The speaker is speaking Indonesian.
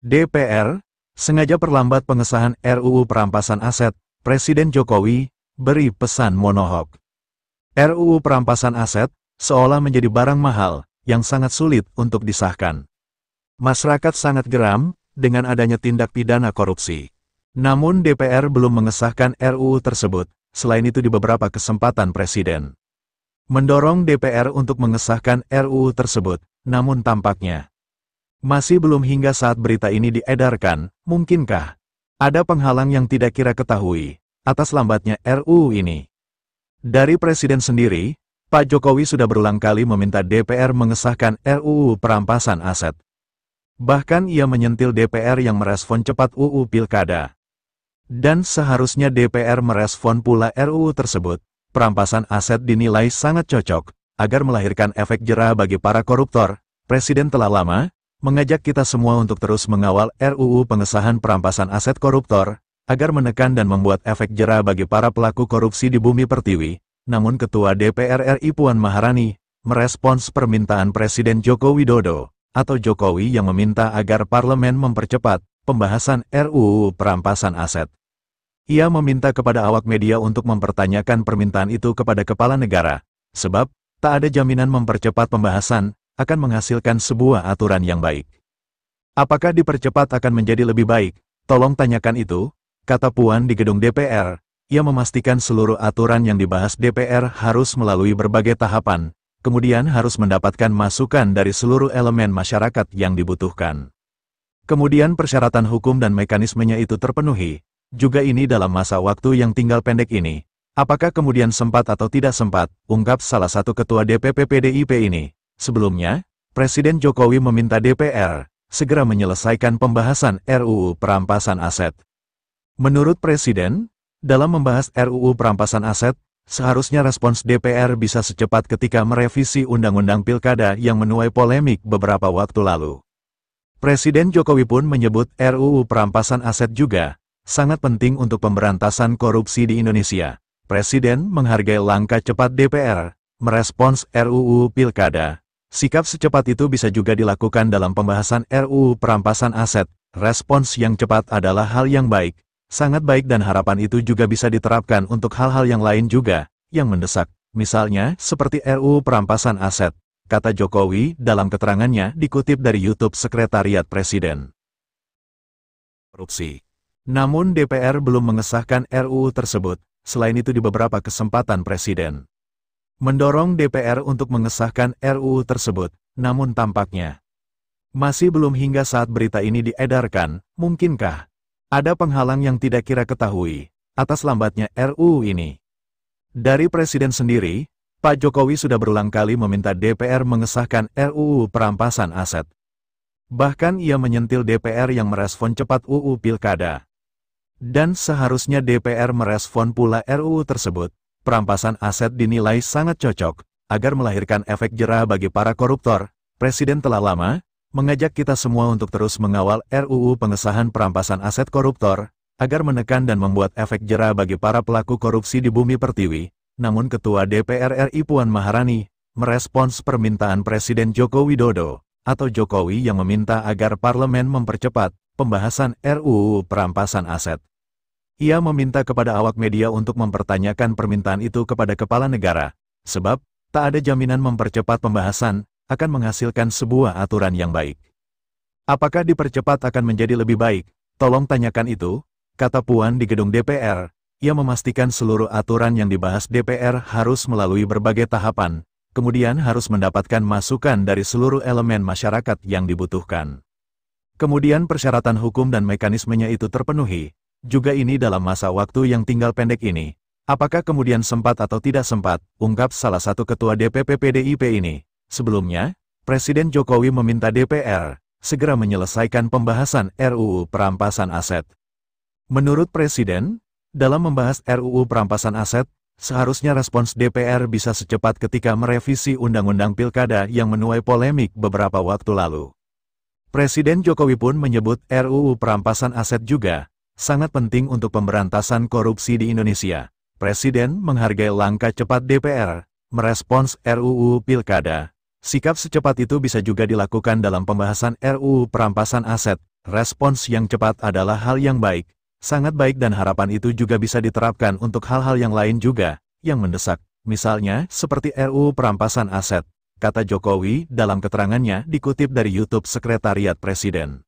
DPR sengaja perlambat pengesahan RUU Perampasan Aset, Presiden Jokowi beri pesan monohok. RUU Perampasan Aset seolah menjadi barang mahal yang sangat sulit untuk disahkan. Masyarakat sangat geram dengan adanya tindak pidana korupsi. Namun DPR belum mengesahkan RUU tersebut, selain itu di beberapa kesempatan Presiden mendorong DPR untuk mengesahkan RUU tersebut, namun tampaknya masih belum hingga saat berita ini diedarkan. Mungkinkah ada penghalang yang tidak kita ketahui atas lambatnya RUU ini? Dari Presiden sendiri, Pak Jokowi sudah berulang kali meminta DPR mengesahkan RUU Perampasan Aset. Bahkan ia menyentil DPR yang merespon cepat UU Pilkada. Dan seharusnya DPR merespon pula RUU tersebut. Perampasan aset dinilai sangat cocok agar melahirkan efek jera bagi para koruptor. Presiden telah lama mengajak kita semua untuk terus mengawal RUU pengesahan perampasan aset koruptor agar menekan dan membuat efek jera bagi para pelaku korupsi di bumi pertiwi. Namun Ketua DPR RI Puan Maharani merespons permintaan Presiden Joko Widodo atau Jokowi yang meminta agar parlemen mempercepat pembahasan RUU perampasan aset. Ia meminta kepada awak media untuk mempertanyakan permintaan itu kepada kepala negara, sebab tak ada jaminan mempercepat pembahasan akan menghasilkan sebuah aturan yang baik. Apakah dipercepat akan menjadi lebih baik? Tolong tanyakan itu, kata Puan di gedung DPR. Ia memastikan seluruh aturan yang dibahas DPR harus melalui berbagai tahapan, kemudian harus mendapatkan masukan dari seluruh elemen masyarakat yang dibutuhkan. Kemudian persyaratan hukum dan mekanismenya itu terpenuhi. Juga ini dalam masa waktu yang tinggal pendek ini. Apakah kemudian sempat atau tidak sempat, ungkap salah satu ketua DPP PDIP ini. Sebelumnya, Presiden Jokowi meminta DPR segera menyelesaikan pembahasan RUU Perampasan Aset. Menurut Presiden, dalam membahas RUU Perampasan Aset, seharusnya respons DPR bisa secepat ketika merevisi Undang-Undang Pilkada yang menuai polemik beberapa waktu lalu. Presiden Jokowi pun menyebut RUU Perampasan Aset juga sangat penting untuk pemberantasan korupsi di Indonesia. Presiden menghargai langkah cepat DPR merespons RUU Pilkada. Sikap secepat itu bisa juga dilakukan dalam pembahasan RUU Perampasan Aset. Respons yang cepat adalah hal yang baik, sangat baik, dan harapan itu juga bisa diterapkan untuk hal-hal yang lain juga, yang mendesak. Misalnya, seperti RUU Perampasan Aset, kata Jokowi dalam keterangannya dikutip dari YouTube Sekretariat Presiden. Korupsi. Namun DPR belum mengesahkan RUU tersebut, selain itu di beberapa kesempatan Presiden mendorong DPR untuk mengesahkan RUU tersebut, namun tampaknya masih belum hingga saat berita ini diedarkan. Mungkinkah ada penghalang yang tidak kita ketahui atas lambatnya RUU ini? Dari Presiden sendiri, Pak Jokowi sudah berulang kali meminta DPR mengesahkan RUU Perampasan Aset. Bahkan ia menyentil DPR yang merespon cepat UU Pilkada. Dan seharusnya DPR merespon pula RUU tersebut. Perampasan aset dinilai sangat cocok agar melahirkan efek jera bagi para koruptor. Presiden telah lama mengajak kita semua untuk terus mengawal RUU pengesahan perampasan aset koruptor agar menekan dan membuat efek jera bagi para pelaku korupsi di bumi pertiwi. Namun Ketua DPR RI Puan Maharani merespons permintaan Presiden Joko Widodo atau Jokowi yang meminta agar parlemen mempercepat pembahasan RUU perampasan aset. Ia meminta kepada awak media untuk mempertanyakan permintaan itu kepada kepala negara, sebab tak ada jaminan mempercepat pembahasan akan menghasilkan sebuah aturan yang baik. Apakah dipercepat akan menjadi lebih baik? Tolong tanyakan itu, kata Puan di gedung DPR. Ia memastikan seluruh aturan yang dibahas DPR harus melalui berbagai tahapan, kemudian harus mendapatkan masukan dari seluruh elemen masyarakat yang dibutuhkan. Kemudian persyaratan hukum dan mekanismenya itu terpenuhi. Juga ini dalam masa waktu yang tinggal pendek ini. Apakah kemudian sempat atau tidak sempat, ungkap salah satu ketua DPP PDIP ini. Sebelumnya, Presiden Jokowi meminta DPR segera menyelesaikan pembahasan RUU Perampasan Aset. Menurut Presiden, dalam membahas RUU Perampasan Aset, seharusnya respons DPR bisa secepat ketika merevisi Undang-Undang Pilkada yang menuai polemik beberapa waktu lalu. Presiden Jokowi pun menyebut RUU Perampasan Aset juga sangat penting untuk pemberantasan korupsi di Indonesia. Presiden menghargai langkah cepat DPR merespons RUU Pilkada. Sikap secepat itu bisa juga dilakukan dalam pembahasan RUU Perampasan Aset. Respons yang cepat adalah hal yang baik, sangat baik dan harapan itu juga bisa diterapkan untuk hal-hal yang lain juga, yang mendesak, misalnya seperti RUU perampasan aset, kata Jokowi dalam keterangannya dikutip dari YouTube Sekretariat Presiden.